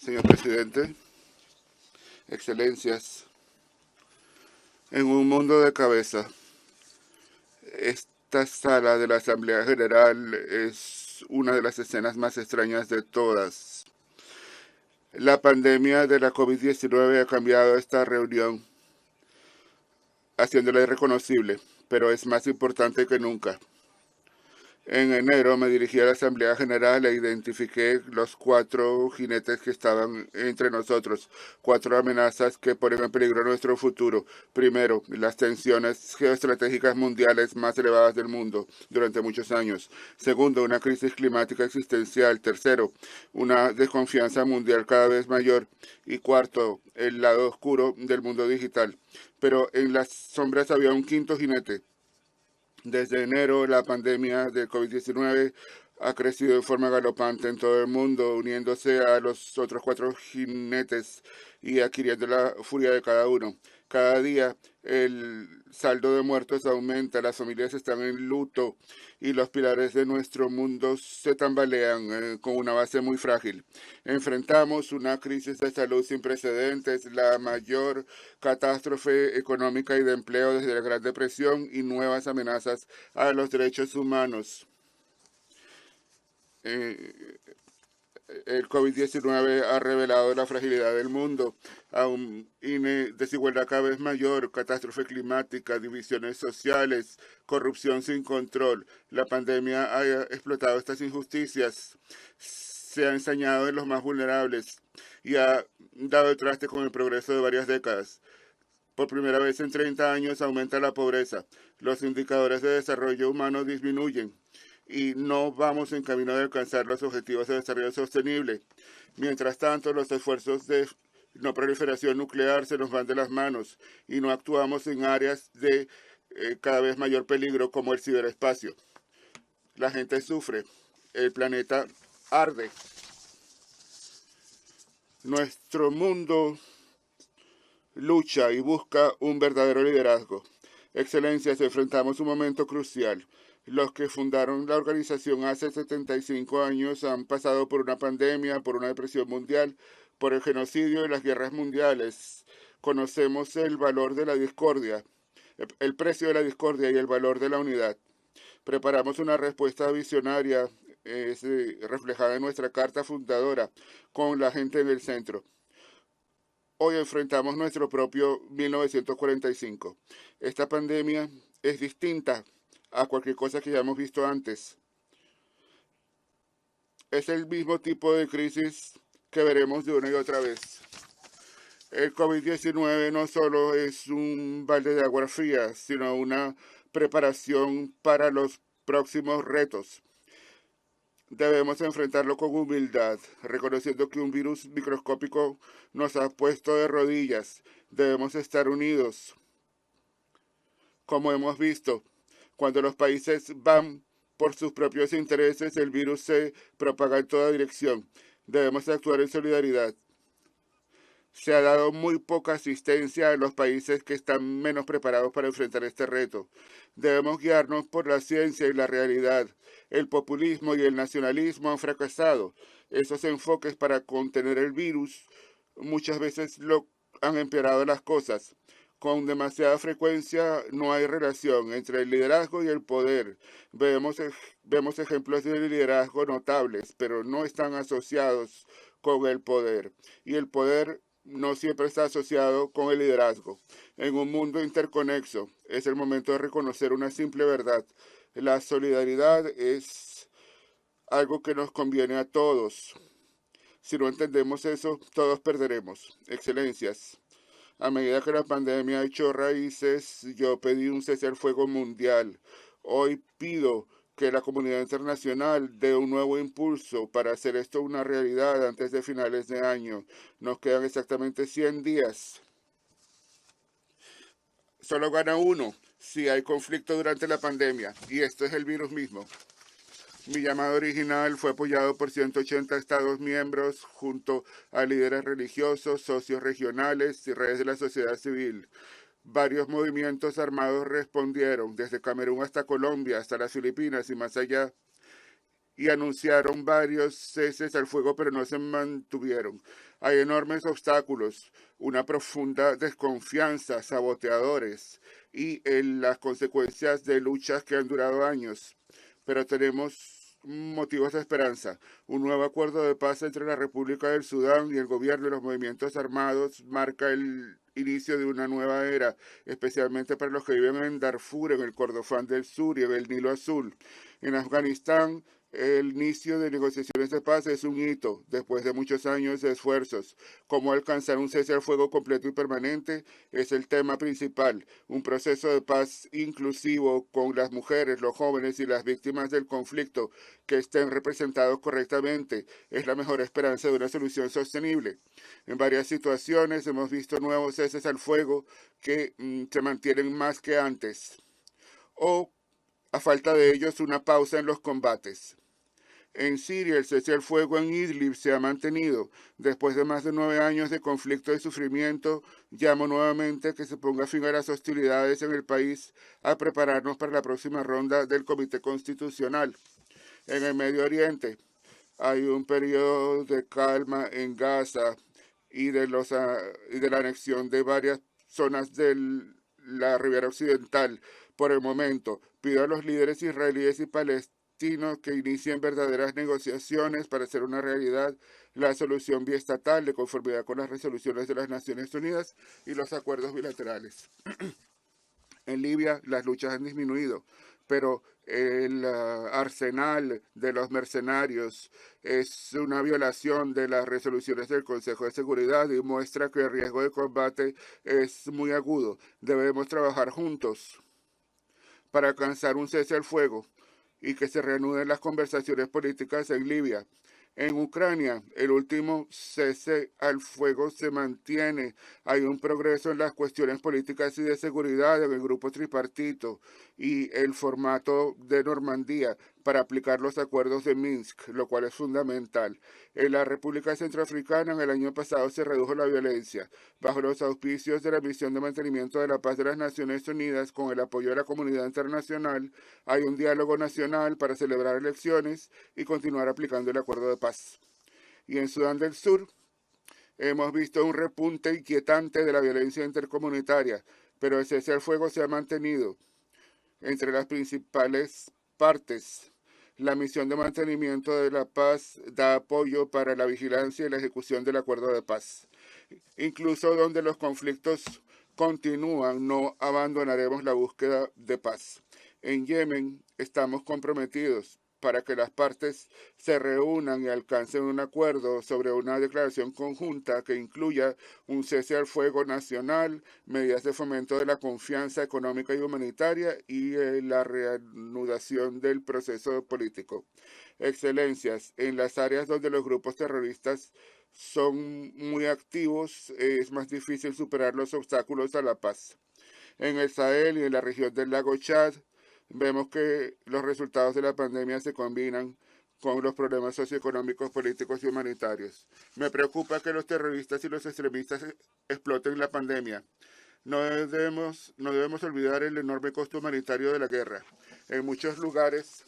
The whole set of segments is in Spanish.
Señor presidente, excelencias, en un mundo de cabeza, esta sala de la Asamblea General es una de las escenas más extrañas de todas. La pandemia de la COVID-19 ha cambiado esta reunión, haciéndola irreconocible, pero es más importante que nunca. En enero me dirigí a la Asamblea General e identifiqué los 4 jinetes que estaban entre nosotros, 4 amenazas que ponen en peligro nuestro futuro. Primero, las tensiones geoestratégicas mundiales más elevadas del mundo durante muchos años. Segundo, una crisis climática existencial. Tercero, una desconfianza mundial cada vez mayor. Y cuarto, el lado oscuro del mundo digital. Pero en las sombras había un quinto jinete. Desde enero, la pandemia de COVID-19 ha crecido de forma galopante en todo el mundo, uniéndose a los otros 4 jinetes y adquiriendo la furia de cada uno. Cada día el saldo de muertos aumenta, las familias están en luto y los pilares de nuestro mundo se tambalean con una base muy frágil. Enfrentamos una crisis de salud sin precedentes, la mayor catástrofe económica y de empleo desde la Gran Depresión y nuevas amenazas a los derechos humanos. Eh, el COVID-19 ha revelado la fragilidad del mundo, aún desigualdad cada vez mayor, catástrofe climática, divisiones sociales, corrupción sin control. La pandemia ha explotado estas injusticias, se ha ensañado en los más vulnerables y ha dado el traste con el progreso de varias décadas. Por primera vez en 30 años aumenta la pobreza, los indicadores de desarrollo humano disminuyen y no vamos en camino de alcanzar los objetivos de desarrollo sostenible. Mientras tanto, los esfuerzos de no proliferación nuclear se nos van de las manos y no actuamos en áreas de cada vez mayor peligro como el ciberespacio. La gente sufre, el planeta arde. Nuestro mundo lucha y busca un verdadero liderazgo. Excelencias, enfrentamos un momento crucial. Los que fundaron la organización hace 75 años han pasado por una pandemia, por una depresión mundial, por el genocidio y las guerras mundiales. Conocemos el valor de la discordia, el precio de la discordia y el valor de la unidad. Preparamos una respuesta visionaria reflejada en nuestra carta fundadora, con la gente en el centro. Hoy enfrentamos nuestro propio 1945. Esta pandemia es distinta a cualquier cosa que hayamos visto antes. Es el mismo tipo de crisis que veremos de una y otra vez. El COVID-19 no solo es un balde de agua fría, sino una preparación para los próximos retos. Debemos enfrentarlo con humildad, reconociendo que un virus microscópico nos ha puesto de rodillas. Debemos estar unidos. Como hemos visto, cuando los países van por sus propios intereses, el virus se propaga en toda dirección. Debemos actuar en solidaridad. Se ha dado muy poca asistencia a los países que están menos preparados para enfrentar este reto. Debemos guiarnos por la ciencia y la realidad. El populismo y el nacionalismo han fracasado. Esos enfoques para contener el virus muchas veces lo han empeorado las cosas. Con demasiada frecuencia no hay relación entre el liderazgo y el poder. Vemos ejemplos de liderazgo notables, pero no están asociados con el poder. Y el poder no siempre está asociado con el liderazgo. En un mundo interconexo, es el momento de reconocer una simple verdad. La solidaridad es algo que nos conviene a todos. Si no entendemos eso, todos perderemos. Excelencias, a medida que la pandemia ha hecho raíces, yo pedí un cese al fuego mundial. Hoy pido que la comunidad internacional dé un nuevo impulso para hacer esto una realidad antes de finales de año. Nos quedan exactamente 100 días. Solo gana uno si hay conflicto durante la pandemia, y esto es el virus mismo. Mi llamado original fue apoyado por 180 Estados miembros junto a líderes religiosos, socios regionales y redes de la sociedad civil. Varios movimientos armados respondieron, desde Camerún hasta Colombia, hasta las Filipinas y más allá, y anunciaron varios ceses al fuego, pero no se mantuvieron. Hay enormes obstáculos, una profunda desconfianza, saboteadores y las consecuencias de luchas que han durado años. Pero tenemos motivos de esperanza. Un nuevo acuerdo de paz entre la República del Sudán y el gobierno y los movimientos armados marca el inicio de una nueva era, especialmente para los que viven en Darfur, en el Kordofán del Sur y en el Nilo Azul. En Afganistán, el inicio de negociaciones de paz es un hito después de muchos años de esfuerzos. Cómo alcanzar un cese al fuego completo y permanente es el tema principal. Un proceso de paz inclusivo con las mujeres, los jóvenes y las víctimas del conflicto que estén representados correctamente es la mejor esperanza de una solución sostenible. En varias situaciones hemos visto nuevos ceses al fuego que se mantienen más que antes o a falta de ellos una pausa en los combates. En Siria, el cese al fuego en Idlib se ha mantenido. Después de más de 9 años de conflicto y sufrimiento, llamo nuevamente a que se ponga fin a las hostilidades en el país, a prepararnos para la próxima ronda del Comité Constitucional. En el Medio Oriente hay un periodo de calma en Gaza y de la anexión de varias zonas de la Ribera Occidental. Por el momento, pido a los líderes israelíes y palestinos que inicien verdaderas negociaciones para hacer una realidad la solución biestatal de conformidad con las resoluciones de las Naciones Unidas y los acuerdos bilaterales. En Libia las luchas han disminuido, pero el arsenal de los mercenarios es una violación de las resoluciones del Consejo de Seguridad y muestra que el riesgo de combate es muy agudo. Debemos trabajar juntos para alcanzar un cese al fuego y que se reanuden las conversaciones políticas en Libia. En Ucrania, el último cese al fuego se mantiene. Hay un progreso en las cuestiones políticas y de seguridad en el grupo tripartito y el formato de Normandía para aplicar los acuerdos de Minsk, lo cual es fundamental. En la República Centroafricana, en el año pasado se redujo la violencia. Bajo los auspicios de la Misión de Mantenimiento de la Paz de las Naciones Unidas, con el apoyo de la comunidad internacional, hay un diálogo nacional para celebrar elecciones y continuar aplicando el acuerdo de paz. Y en Sudán del Sur hemos visto un repunte inquietante de la violencia intercomunitaria, pero el cese al fuego se ha mantenido. Entre las principales partes, la misión de mantenimiento de la paz da apoyo para la vigilancia y la ejecución del acuerdo de paz. Incluso donde los conflictos continúan, no abandonaremos la búsqueda de paz. En Yemen estamos comprometidos para que las partes se reúnan y alcancen un acuerdo sobre una declaración conjunta que incluya un cese al fuego nacional, medidas de fomento de la confianza económica y humanitaria y la reanudación del proceso político. Excelencias, en las áreas donde los grupos terroristas son muy activos, es más difícil superar los obstáculos a la paz. En el Sahel y en la región del lago Chad, vemos que los resultados de la pandemia se combinan con los problemas socioeconómicos, políticos y humanitarios. Me preocupa que los terroristas y los extremistas exploten la pandemia. No debemos olvidar el enorme costo humanitario de la guerra. En muchos lugares,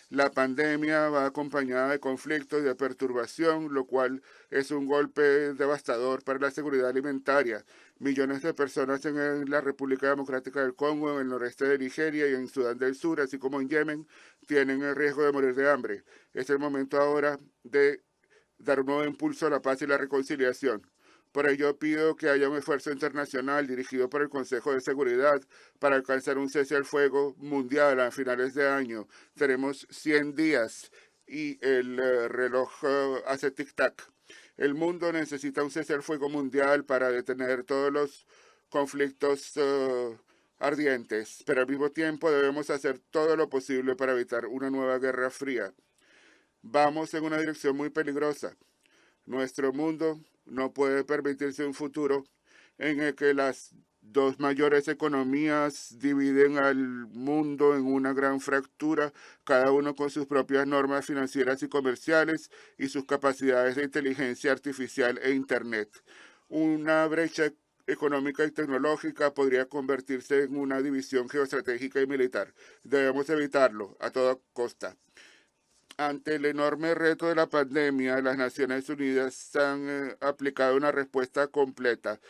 la pandemia va acompañada de conflictos y de perturbación, lo cual es un golpe devastador para la seguridad alimentaria. Millones de personas en la República Democrática del Congo, en el noreste de Nigeria y en Sudán del Sur, así como en Yemen, tienen el riesgo de morir de hambre. Es el momento ahora de dar un nuevo impulso a la paz y la reconciliación. Por ello pido que haya un esfuerzo internacional dirigido por el Consejo de Seguridad para alcanzar un cese al fuego mundial a finales de año. Tenemos 100 días y el reloj hace tic-tac. El mundo necesita un cese al fuego mundial para detener todos los conflictos ardientes, pero al mismo tiempo debemos hacer todo lo posible para evitar una nueva guerra fría. Vamos en una dirección muy peligrosa. Nuestro mundo no puede permitirse un futuro en el que las dos mayores economías dividen al mundo en una gran fractura, cada uno con sus propias normas financieras y comerciales y sus capacidades de inteligencia artificial e Internet. Una brecha económica y tecnológica podría convertirse en una división geoestratégica y militar. Debemos evitarlo a toda costa. Ante el enorme reto de la pandemia, las Naciones Unidas han aplicado una respuesta completa.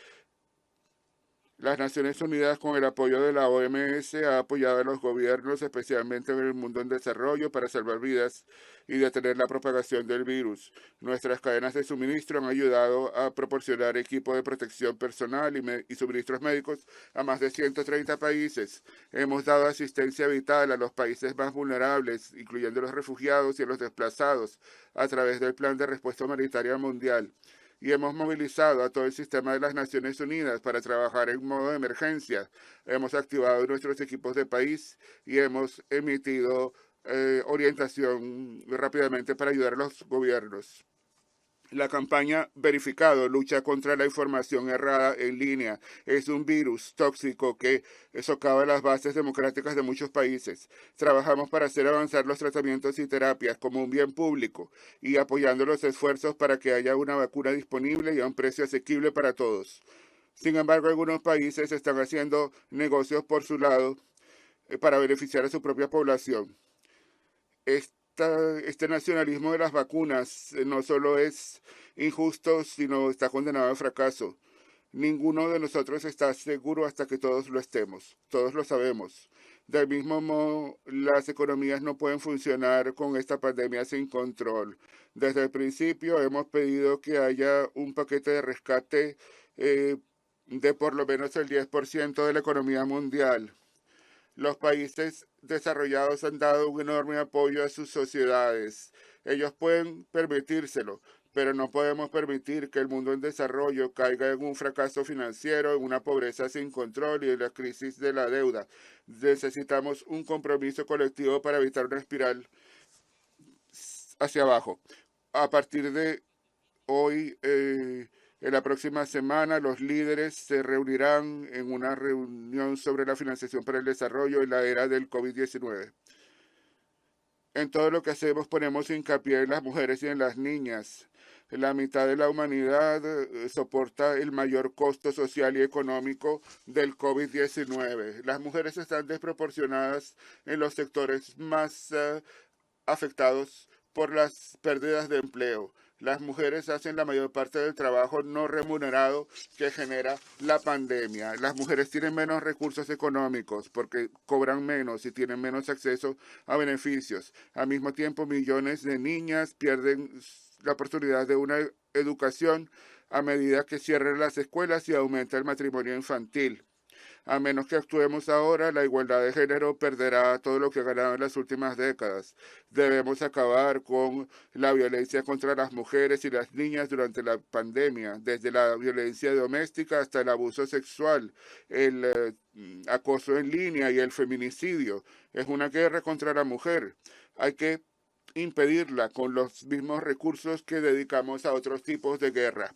Las Naciones Unidas, con el apoyo de la OMS, ha apoyado a los gobiernos, especialmente en el mundo en desarrollo, para salvar vidas y detener la propagación del virus. Nuestras cadenas de suministro han ayudado a proporcionar equipo de protección personal y suministros médicos a más de 130 países. Hemos dado asistencia vital a los países más vulnerables, incluyendo los refugiados y a los desplazados, a través del Plan de Respuesta Humanitaria Mundial, y hemos movilizado a todo el sistema de las Naciones Unidas para trabajar en modo de emergencia. Hemos activado nuestros equipos de país y hemos emitido orientación rápidamente para ayudar a los gobiernos. La campaña Verificado lucha contra la información errada en línea. Es un virus tóxico que socava las bases democráticas de muchos países. Trabajamos para hacer avanzar los tratamientos y terapias como un bien público y apoyando los esfuerzos para que haya una vacuna disponible y a un precio asequible para todos. Sin embargo, algunos países están haciendo negocios por su lado para beneficiar a su propia población. Este nacionalismo de las vacunas no solo es injusto, sino está condenado al fracaso. Ninguno de nosotros está seguro hasta que todos lo estemos. Todos lo sabemos. Del mismo modo, las economías no pueden funcionar con esta pandemia sin control. Desde el principio hemos pedido que haya un paquete de rescate de por lo menos el 10% de la economía mundial. Los países desarrollados han dado un enorme apoyo a sus sociedades. Ellos pueden permitírselo, pero no podemos permitir que el mundo en desarrollo caiga en un fracaso financiero, en una pobreza sin control y en la crisis de la deuda. Necesitamos un compromiso colectivo para evitar una espiral hacia abajo. A partir de hoy, en la próxima semana, los líderes se reunirán en una reunión sobre la financiación para el desarrollo en la era del COVID-19. En todo lo que hacemos ponemos hincapié en las mujeres y en las niñas. La mitad de la humanidad soporta el mayor costo social y económico del COVID-19. Las mujeres están desproporcionadas en los sectores más afectados por las pérdidas de empleo. Las mujeres hacen la mayor parte del trabajo no remunerado que genera la pandemia. Las mujeres tienen menos recursos económicos porque cobran menos y tienen menos acceso a beneficios. Al mismo tiempo, millones de niñas pierden la oportunidad de una educación a medida que cierran las escuelas y aumenta el matrimonio infantil. A menos que actuemos ahora, la igualdad de género perderá todo lo que ha ganado en las últimas décadas. Debemos acabar con la violencia contra las mujeres y las niñas durante la pandemia, desde la violencia doméstica hasta el abuso sexual, el acoso en línea y el feminicidio. Es una guerra contra la mujer. Hay que impedirla con los mismos recursos que dedicamos a otros tipos de guerra.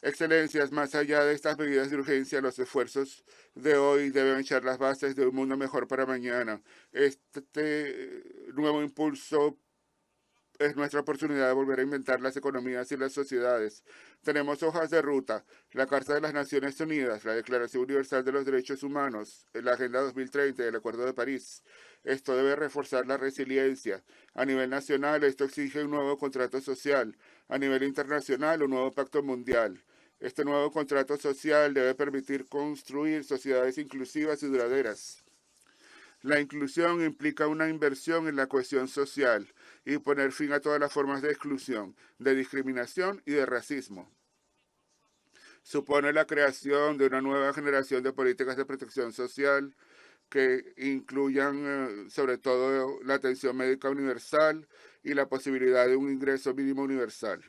Excelencias, más allá de estas medidas de urgencia, los esfuerzos de hoy deben echar las bases de un mundo mejor para mañana. Este nuevo impulso es nuestra oportunidad de volver a inventar las economías y las sociedades. Tenemos hojas de ruta, la Carta de las Naciones Unidas, la Declaración Universal de los Derechos Humanos, la Agenda 2030 y el Acuerdo de París. Esto debe reforzar la resiliencia. A nivel nacional, esto exige un nuevo contrato social. A nivel internacional, un nuevo pacto mundial. Este nuevo contrato social debe permitir construir sociedades inclusivas y duraderas. La inclusión implica una inversión en la cohesión social y poner fin a todas las formas de exclusión, de discriminación y de racismo. Supone la creación de una nueva generación de políticas de protección social que incluyan sobre todo la atención médica universal y la posibilidad de un ingreso mínimo universal.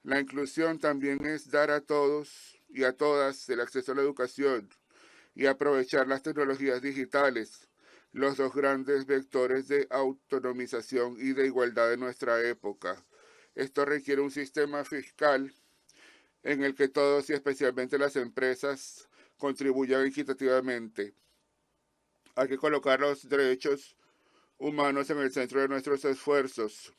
La inclusión también es dar a todos y a todas el acceso a la educación y aprovechar las tecnologías digitales, los dos grandes vectores de autonomización y de igualdad de nuestra época. Esto requiere un sistema fiscal en el que todos y especialmente las empresas contribuyan equitativamente. Hay que colocar los derechos humanos en el centro de nuestros esfuerzos,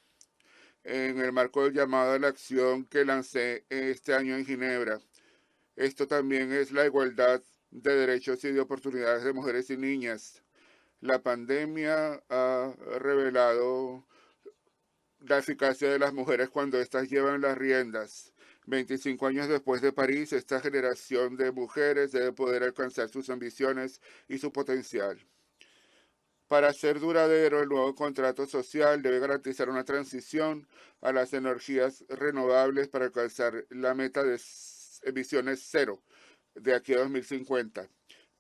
en el marco del llamado a la acción que lancé este año en Ginebra. Esto también es la igualdad de derechos y de oportunidades de mujeres y niñas. La pandemia ha revelado la eficacia de las mujeres cuando éstas llevan las riendas. 25 años después de París, esta generación de mujeres debe poder alcanzar sus ambiciones y su potencial. Para ser duradero, el nuevo contrato social debe garantizar una transición a las energías renovables para alcanzar la meta de emisiones cero de aquí a 2050.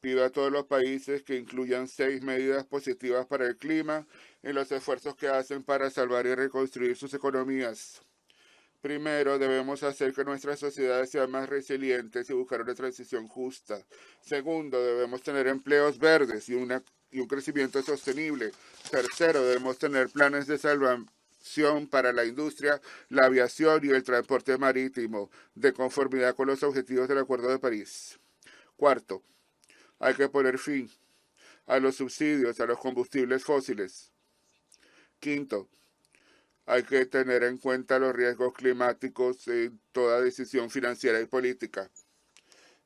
Pido a todos los países que incluyan 6 medidas positivas para el clima en los esfuerzos que hacen para salvar y reconstruir sus economías. Primero, debemos hacer que nuestras sociedades sean más resilientes y buscar una transición justa. Segundo, debemos tener empleos verdes y un crecimiento sostenible. Tercero, debemos tener planes de salvación para la industria, la aviación y el transporte marítimo, de conformidad con los objetivos del Acuerdo de París. Cuarto, hay que poner fin a los subsidios a los combustibles fósiles. Quinto, hay que tener en cuenta los riesgos climáticos en toda decisión financiera y política.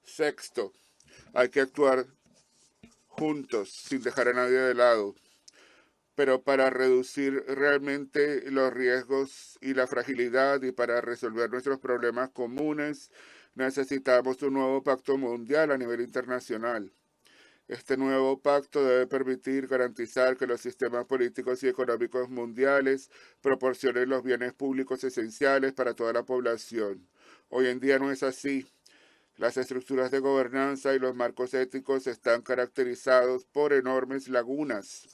Sexto, hay que actuar juntos, sin dejar a nadie de lado, pero para reducir realmente los riesgos y la fragilidad y para resolver nuestros problemas comunes, necesitamos un nuevo pacto mundial a nivel internacional. Este nuevo pacto debe permitir garantizar que los sistemas políticos y económicos mundiales proporcionen los bienes públicos esenciales para toda la población. Hoy en día no es así. Las estructuras de gobernanza y los marcos éticos están caracterizados por enormes lagunas.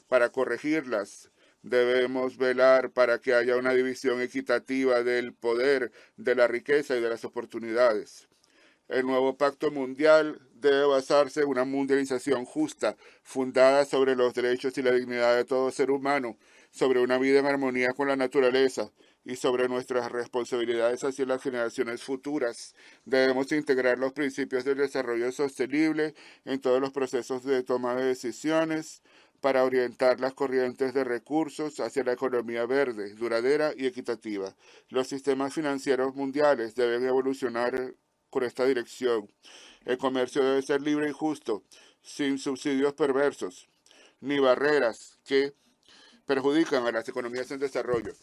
Para corregirlas, debemos velar para que haya una división equitativa del poder, de la riqueza y de las oportunidades. El nuevo pacto mundial debe basarse en una mundialización justa, fundada sobre los derechos y la dignidad de todo ser humano, sobre una vida en armonía con la naturaleza y sobre nuestras responsabilidades hacia las generaciones futuras. Debemos integrar los principios del desarrollo sostenible en todos los procesos de toma de decisiones para orientar las corrientes de recursos hacia la economía verde, duradera y equitativa. Los sistemas financieros mundiales deben evolucionar con esta dirección. El comercio debe ser libre y justo, sin subsidios perversos, ni barreras que perjudican a las economías en desarrollo.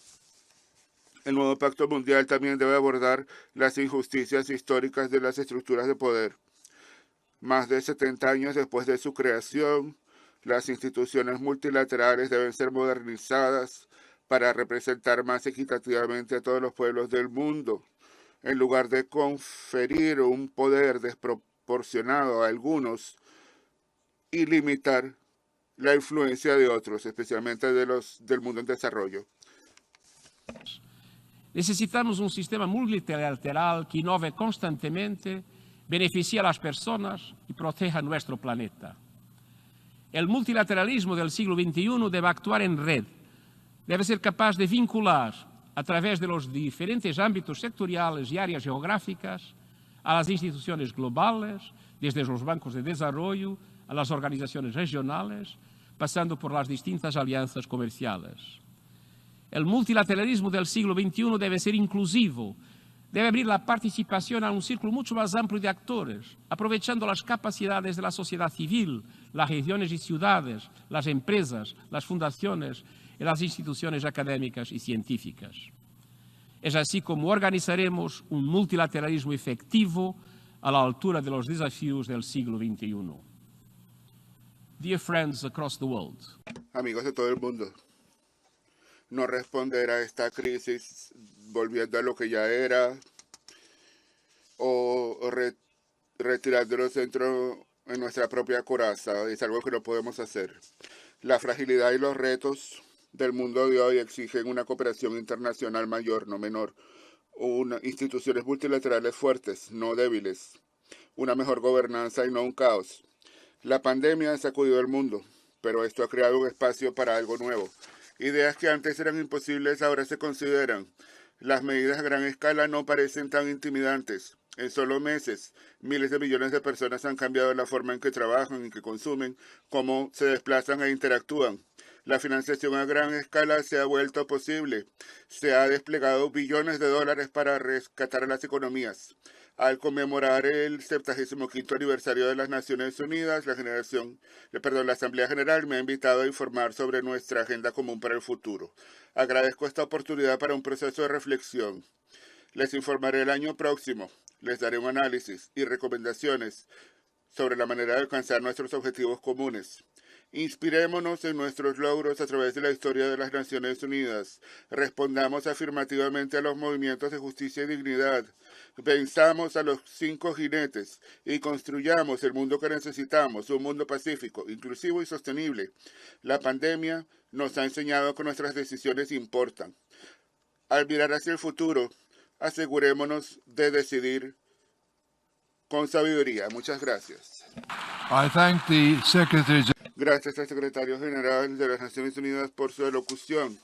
El nuevo pacto mundial también debe abordar las injusticias históricas de las estructuras de poder. Más de 70 años después de su creación, las instituciones multilaterales deben ser modernizadas para representar más equitativamente a todos los pueblos del mundo, en lugar de conferir un poder desproporcionado a algunos y limitar la influencia de otros, especialmente del mundo en desarrollo. Necesitamos un sistema multilateral que inove constantemente, beneficie a las personas y proteja nuestro planeta. El multilateralismo del siglo XXI debe actuar en red, debe ser capaz de vincular a través de los diferentes ámbitos sectoriales y áreas geográficas a las instituciones globales, desde los bancos de desarrollo a las organizaciones regionales, pasando por las distintas alianzas comerciales. El multilateralismo del siglo XXI debe ser inclusivo, debe abrir la participación a un círculo mucho más amplio de actores, aprovechando las capacidades de la sociedad civil, las regiones y ciudades, las empresas, las fundaciones y las instituciones académicas y científicas. Es así como organizaremos un multilateralismo efectivo a la altura de los desafíos del siglo XXI. Dear friends across the world. Amigos de todo el mundo, no responder a esta crisis volviendo a lo que ya era o retirándonos dentro en nuestra propia coraza es algo que no podemos hacer. La fragilidad y los retos del mundo de hoy exigen una cooperación internacional mayor, no menor, instituciones multilaterales fuertes, no débiles, una mejor gobernanza y no un caos. La pandemia ha sacudido el mundo, pero esto ha creado un espacio para algo nuevo. Ideas que antes eran imposibles ahora se consideran. Las medidas a gran escala no parecen tan intimidantes. En solo meses, miles de millones de personas han cambiado la forma en que trabajan y que consumen, cómo se desplazan e interactúan. La financiación a gran escala se ha vuelto posible. Se ha desplegado billones de dólares para rescatar a las economías. Al conmemorar el 75º aniversario de las Naciones Unidas, la Asamblea General me ha invitado a informar sobre nuestra agenda común para el futuro. Agradezco esta oportunidad para un proceso de reflexión. Les informaré el año próximo. Les daré un análisis y recomendaciones sobre la manera de alcanzar nuestros objetivos comunes. Inspirémonos en nuestros logros a través de la historia de las Naciones Unidas. Respondamos afirmativamente a los movimientos de justicia y dignidad. Venzamos a los 5 jinetes y construyamos el mundo que necesitamos, un mundo pacífico, inclusivo y sostenible. La pandemia nos ha enseñado que nuestras decisiones importan. Al mirar hacia el futuro, asegurémonos de decidir con sabiduría. Muchas gracias. I thank the Secretary. Gracias al Secretario General de las Naciones Unidas por su elocución.